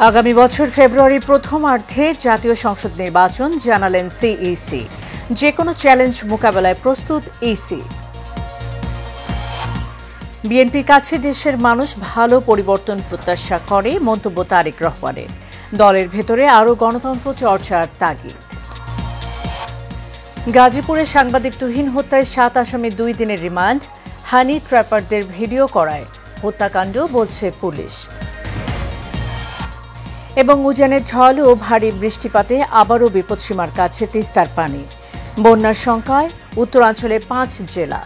আগামী বছর ফেব্রুয়ারি প্রথমার্ধে জাতীয় সংসদ নির্বাচন জানালেন সিইসি। যে কোনো চ্যালেঞ্জ মোকাবেলায় প্রস্তুত ইসি। বিএনপির কাছে দেশের মানুষ ভালো পরিবর্তন প্রত্যাশা করে মন্তব্য তারেক রহমানের। দলের ভেতরে আরও গণতন্ত্র চর্চার তাগিদ। গাজীপুরে সাংবাদিক তুহিন হত্যায় 7 আসামি 2 দিনের রিমান্ড। হানি ট্র্যাপারদের ভিডিও করায় হত্যাকাণ্ড বলছে পুলিশ। এবং উজানের ঝড় ও ভারী বৃষ্টিপাতে আবারও বিপদসীমার কাছে তিস্তার পানি। বন্যার সংখ্যায় উত্তরাঞ্চলে 5 জেলা।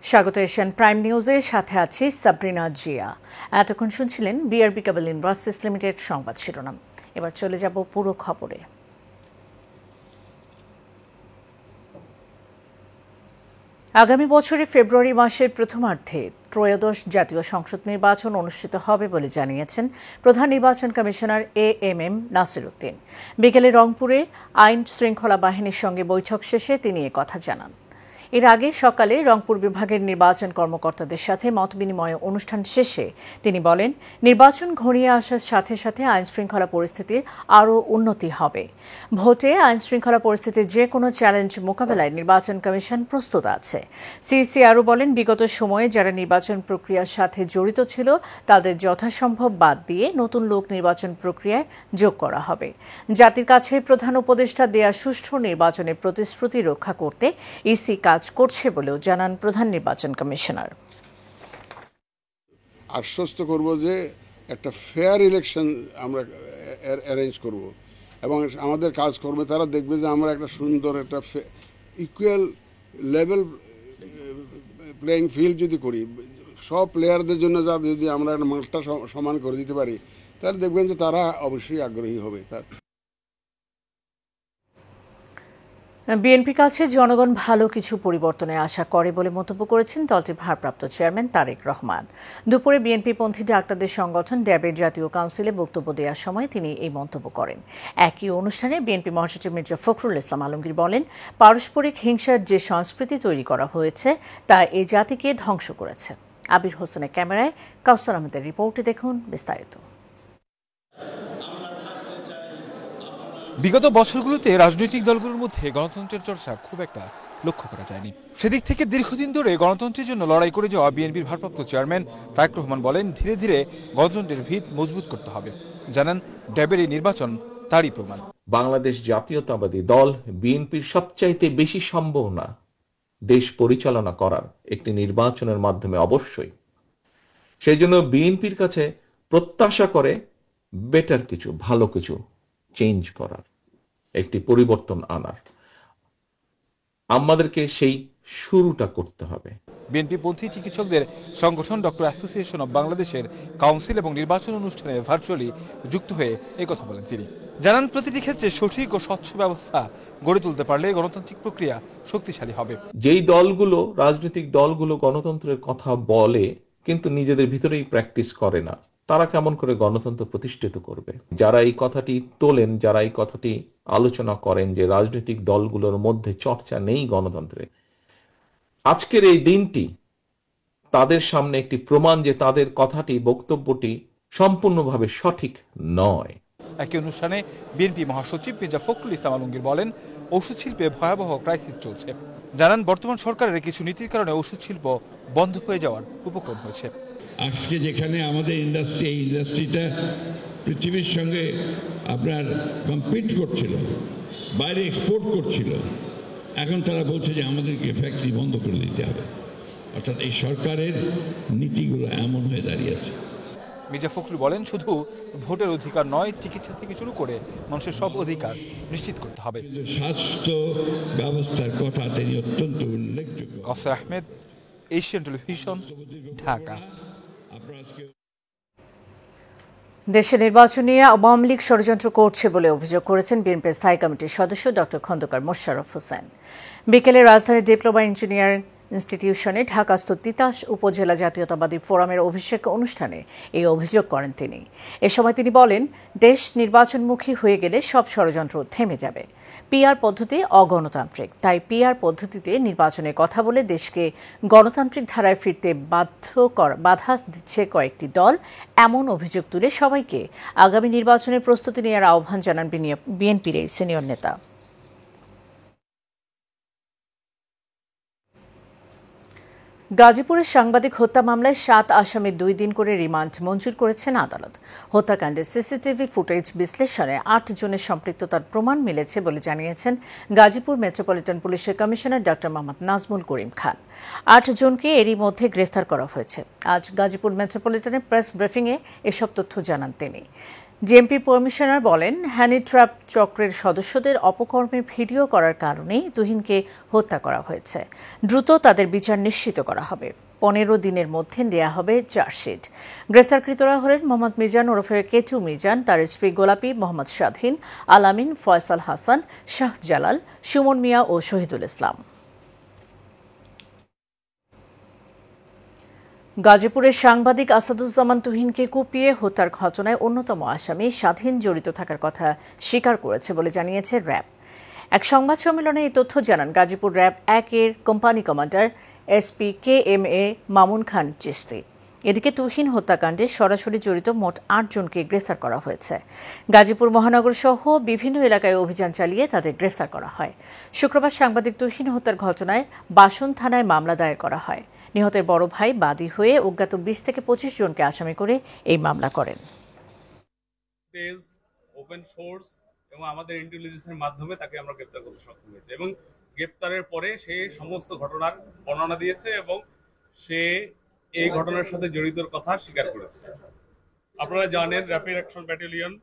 স্বাগত এশিয়ান প্রাইম নিউজের সাথে আছি সাবরিনা জিয়া। এতক্ষণ শুনছিলেন বিআরবি কেবল ইন্ডাস্ট্রিজ লিমিটেড সংবাদ শিরোনাম। এবার চলে যাব পুরো খবরে। আগামী বছরের ফেব্রুয়ারি মাসের প্রথমার্ধে ত্রয়োদশ জাতীয় সংসদ নির্বাচন অনুষ্ঠিত হবে বলে জানিয়েছেন প্রধান নির্বাচন কমিশনার এএমএম নাসির উদ্দিন। বিকেলে রংপুরে আইন শৃঙ্খলা বাহিনীর সঙ্গে বৈঠক শেষে তিনি একথা জানান। এর আগে সকালে রংপুর বিভাগের নির্বাচন কর্মকর্তাদের সাথে মতবিনিময় অনুষ্ঠান শেষে তিনি বলেন, নির্বাচন ঘনিয়ে আসার সাথে সাথে আইনশৃঙ্খলা পরিস্থিতির আরও উন্নতি হবে। ভোটে আইনশৃঙ্খলা পরিস্থিতির যে কোনো চ্যালেঞ্জ মোকাবেলায় নির্বাচন কমিশন প্রস্তুত আছে। সিইসি আরও বলেন, বিগত সময়ে যারা নির্বাচন প্রক্রিয়ার সাথে জড়িত ছিল তাদের যথাসম্ভব বাদ দিয়ে নতুন লোক নির্বাচন প্রক্রিয়ায় যোগ করা হবে। জাতির কাছে প্রধান উপদেষ্টা দেয়া সুষ্ঠু নির্বাচনের প্রতিশ্রুতি রক্ষা করতে ইসি কাজ করছে বলেও জানান প্রধান নির্বাচন কমিশনার। আশ্বস্ত করব যে একটা ফেয়ার ইলেকশন আমরা অ্যারেঞ্জ করব এবং আমাদের কাজকর্মে তারা দেখবে যে আমরা একটা সুন্দর একটা ইকুয়াল লেভেল প্লেয়িং ফিল্ড যদি করি, সব প্লেয়ারদের জন্য যদি আমরা একটা মাঠটা সমান করে দিতে পারি, তাহলে দেখবেন যে তারা অবশ্যই আগ্রহী হবে। বিএনপির কাছে জনগণ ভালো কিছু পরিবর্তনের আশা করে বলে মন্তব্য করেছেন দলটির ভারপ্রাপ্ত চেয়ারম্যান তারেক রহমান। দুপুরে বিএনপিপন্থী ডাক্তারদের সংগঠন ড্যাবের জাতীয় কাউন্সিলে বক্তব্য দেওয়ার সময় তিনি এই মন্তব্য করেন। একই অনুষ্ঠানে বিএনপি মহাসচিব মির্জা ফখরুল ইসলাম আলমগীর বলেন, পারস্পরিক হিংসার যে সংস্কৃতি তৈরি করা হয়েছে তা এই জাতিকে ধ্বংস করেছে। আবির হোসেনের ক্যামেরায় কাউসার আহমেদের রিপোর্টে দেখুন বিস্তারিত। বিগত বছরগুলোতে রাজনৈতিক দলগুলোর মধ্যে গণতন্ত্রের চর্চা খুব একটা লক্ষ্য করা যায়নি। সেদিক থেকে দীর্ঘদিন ধরে গণতন্ত্রের জন্য লড়াই করে যাওয়া বিএনপির ভারপ্রাপ্ত চেয়ারম্যান তারেক রহমান বলেন, ধীরে ধীরে গণতন্ত্রের ভিত মজবুত করতে হবে। জানান, ড্যাবের এই নির্বাচন তারই প্রমাণ। বাংলাদেশ জাতীয়তাবাদী দল বিএনপির সবচাইতে বেশি সম্ভাবনা দেশ পরিচালনা করার একটি নির্বাচনের মাধ্যমে অবশ্যই। সেই জন্য বিএনপির কাছে প্রত্যাশা করে বেটার কিছু, ভালো কিছু চেঞ্জ করার, একটি পরিবর্তন আনার। আমাদেরকে সেই শুরুটা করতে হবে। বিএনপি পন্থী চিকিৎসকদের সংগঠন ডক্টর অ্যাসোসিয়েশন অব বাংলাদেশের কাউন্সিল এবং নির্বাচন অনুষ্ঠানে ভার্চুয়ালি যুক্ত হয়ে কথা বলেন তিনি। জানান, প্রতিটি ক্ষেত্রে সঠিক ও স্বচ্ছ ব্যবস্থা গড়ে তুলতে পারলে গণতান্ত্রিক প্রক্রিয়া শক্তিশালী হবে। যেই দলগুলো, রাজনৈতিক দলগুলো গণতন্ত্রের কথা বলে কিন্তু নিজেদের ভিতরেই প্র্যাকটিস করে না, তারা কেমন করে গণতন্ত্র প্রতিষ্ঠিত করবে? যারা এই কথাটি তোলেন, যারা এই কথাটি আলোচনা করেন যে রাজনৈতিক দলগুলোর মধ্যে চর্চা নেই গণতন্ত্রে, আজকের এই দিনটি তাদের সামনে একটি প্রমাণ যে তাদের কথাটি, বক্তব্যটি সম্পূর্ণভাবে সঠিক নয়। একই অনুষ্ঠানে বিএনপি মহাসচিব মির্জা ফখরুল ইসলাম আলমগীর বলেন, ওষুধ শিল্পে ভয়াবহ ক্রাইসিস চলছে। জানান, বর্তমান সরকারের কিছু নীতির কারণে ওষুধ শিল্প বন্ধ হয়ে যাওয়ার উপক্রম হয়েছে। আজকে যেখানে আমাদের ইন্ডাস্ট্রি, এই ইন্ডাস্ট্রিটা পৃথিবীর সঙ্গে আপনার কম্পিট করছিল, বাইরে এক্সপোর্ট করছিল, এখন তারা বলছে যে আমাদেরকে ফ্যাক্টরি বন্ধ করে দিতে হবে। অর্থাৎ এই সরকারের নীতিগুলো এমন হয়ে দাঁড়িয়েছে। মির্জা ফখরুল বলেন, শুধু ভোটের অধিকার নয়, চিকিৎসা থেকে শুরু করে মানুষের সব অধিকার নিশ্চিত করতে হবে। স্বাস্থ্য ব্যবস্থার কথা তিনি অত্যন্ত উল্লেখযোগ্য। কাউসার আহমেদ, এশিয়ান টেলিভিশন, ঢাকা। দেশে নির্বাচন নিয়ে আওয়ামী লীগ ষড়যন্ত্র করছে বলে অভিযোগ করেছেন বিএনপি স্থায়ী কমিটির সদস্য ডক্টর খন্দকার মোশাররফ হোসেন। বিকেলে রাজধানীর ডিপ্লোমা ইঞ্জিনিয়ারিং ইনস্টিটিউশনে ঢাকাস্থ তিতাস উপজেলা জাতীয়তাবাদী ফোরামের অভিষেক অনুষ্ঠানে এই অভিযোগ করেন তিনি। এ সময় তিনি বলেন, দেশ নির্বাচনমুখী হয়ে গেলে সব ষড়যন্ত্র থেমে যাবে। পিআর পদ্ধতি অগণতান্ত্রিক, তাই পিআর পদ্ধতিতে নির্বাচনের কথা বলে দেশকে গণতান্ত্রিক ধারায় ফিরতে বাধা দিচ্ছে কয়েকটি দল, এমন অভিযোগ তুলে সবাইকে আগামী নির্বাচনের প্রস্তুতি নেওয়ার আহ্বান জানান বিএনপির এই সিনিয়র নেতা। গাজীপুরের সাংবাদিক হত্যা মামলায় 7 আসামির 2 দিন করে রিমান্ড মঞ্জুর করেছেন আদালত। হত্যাকাণ্ডে সিসিটিভি ফুটেজ বিশ্লেষণে 8 জনের সম্পৃক্ততার প্রমাণ মিলেছে বলে জানিয়েছেন গাজীপুর মেট্রোপলিটন পুলিশের কমিশনার ডা. মোহাম্মদ নাজমুল করিম খান। 8 জনকে এরই মধ্যে গ্রেফতার করা হয়েছে। আজ গাজীপুর মেট্রোপলিটনে প্রেস ব্রিফিংয়ে এসব তথ্য জানান তিনি। জেএমপি কমিশনার বলেন, হ্যানি ট্র্যাপ চক্রের সদস্যদের অপকর্মের ভিডিও করার কারণেই তুহিনকে হত্যা করা হয়েছে। দ্রুত তাদের বিচার নিশ্চিত করা হবে। 15 দিনের মধ্যে দেয়া হবে চার্জশিট। গ্রেফতারকৃতরা হলেন মোহাম্মদ মিজান ওরফে কেচু মিজান, তার স্ত্রী গোলাপী, মোহাম্মদ স্বাধীন, আলামিন, ফয়সাল হাসান, শাহজালাল, সুমন মিয়া ও শহীদুল ইসলাম। গাজীপুরের সাংবাদিক আসাদুজ্জামান তুহিনকে কুপিয়ে হত্যার ঘটনায় অন্যতম আসামি স্বাধীন জড়িত থাকার কথা স্বীকার করেছে বলে জানিয়েছে র্যাব। এক সংবাদ সম্মেলনে এই তথ্য জানান গাজীপুর র্যাব 1-এর company commander SP KMA Mamun Khan Chishti. এদিকে তুহিন হত্যাকাণ্ডে সরাসরি জড়িত মোট 8 জনকে গ্রেফতার করা হয়েছে। গাজীপুর মহানগর সহ বিভিন্ন এলাকায় অভিযান চালিয়ে তাদের গ্রেফতার করা হয়। শুক্রবার সাংবাদিক তুহিন হত্যার ঘটনায় বাসন থানায় মামলা দায়ের করা হয়। নিহতের বড় ভাই বাদী হয়ে অজ্ঞাত 20 থেকে 25 জনকে আসামি করে এই মামলা করেন। ওপেন সোর্স এবং আমাদের ইন্টেলিজেন্সের মাধ্যমে তাকে আমরা গ্রেফতার করতে সক্ষম হয়েছে এবং গ্রেফতারের পরে সে সমস্ত ঘটনার বর্ণনা দিয়েছে এবং সে এই ঘটনার সাথে জড়িতর কথা স্বীকার করেছে। আপনারা জানেন, র্যাপিড অ্যাকশন ব্যাটালিয়ন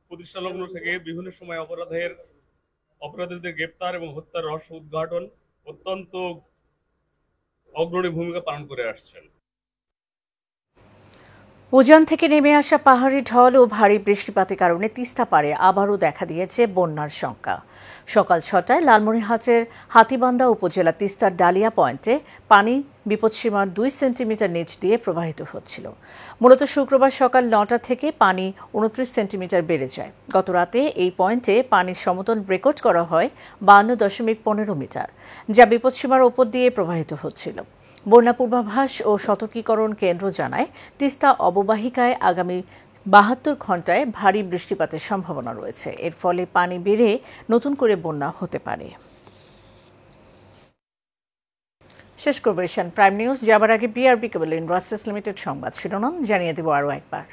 প্রতিষ্ঠা লগ্ন থেকে বিভিন্ন সময় অপরাধীদের গ্রেফতার এবং হত্যার রহস্য উদ্ঘাটন অত্যন্ত অগ্রণী ভূমিকা পালন করে আসছেন। উজান থেকে নেমে আসা পাহাড়ি ঢল ও ভারী বৃষ্টিপাতের কারণে তিস্তা পাড়ে আবারও দেখা দিয়েছে বন্যার শঙ্কা। সকাল 6টায় লালমনিরহাটের হাতীবান্ধা উপজেলা তিস্তার ডালিয়া পয়েন্টে পানি বিপদসীমার 2 সেন্টিমিটার নিচ দিয়ে প্রবাহিত হচ্ছিল। মূলত শুক্রবার সকাল 9টা থেকে পানি 29 সেন্টিমিটার বেড়ে যায়। গত রাতে এই পয়েন্টে পানির সমতল রেকর্ড করা হয় 52.15 মিটার, যা বিপদসীমার ওপর দিয়ে প্রবাহিত হচ্ছিল। বন্যা পূর্বাভাস ও সতর্কীকরণ কেন্দ্র জানায়, তিস্তা অববাহিকায় আগামী 72 ঘণ্টায় ভারী বৃষ্টিপাতের সম্ভাবনা রয়েছে। এর ফলে পানি বেড়ে নতুন করে বন্যা হতে পারে। শেষ করব এশিয়ান প্রাইম নিউজ। যাবার আগে BRB কেবল ইন্ডাস্ট্রিজ লিমিটেড সংবাদ শিরোনাম জানিয়ে দেব আরও একবার।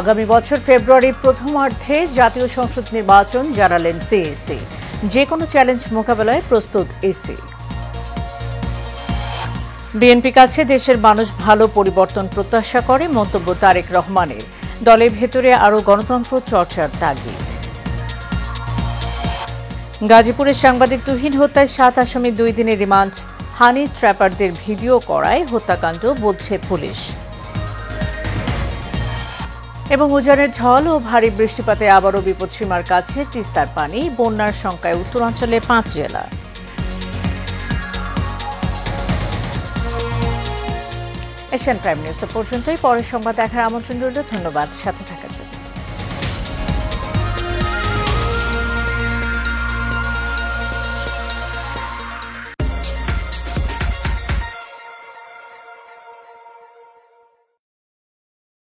আগামী বছর ফেব্রুয়ারির প্রথমার্ধে জাতীয় সংসদ নির্বাচন জানালেন সিইসি। যে কোনো চ্যালেঞ্জ মোকাবেলায় প্রস্তুত ইসি। বিএনপি কাছে দেশের মানুষ ভালো পরিবর্তন প্রত্যাশা করে মন্তব্য তারেক রহমানের। দলের ভেতরে আরও গণতন্ত্র চর্চার তাগিদ। গাজীপুরের সাংবাদিক তুহিন হত্যায় 7 আসামি 2 দিনের রিমান্ড। হানি ট্র্যাপারদের ভিডিও করায় হত্যাকাণ্ড বলছে পুলিশ। এবং উজানের ঝড় ও ভারী বৃষ্টিপাতে আবারও বিপদসীমার কাছে তিস্তার পানি, বন্যার শঙ্কায় উত্তরাঞ্চলে 5 জেলা। এশিয়ান প্রাইম নিউজ পর্যন্তই। পরের সংবাদ দেখার আমন্ত্রণ রইল। ধন্যবাদ সাথে থাকার জন্য।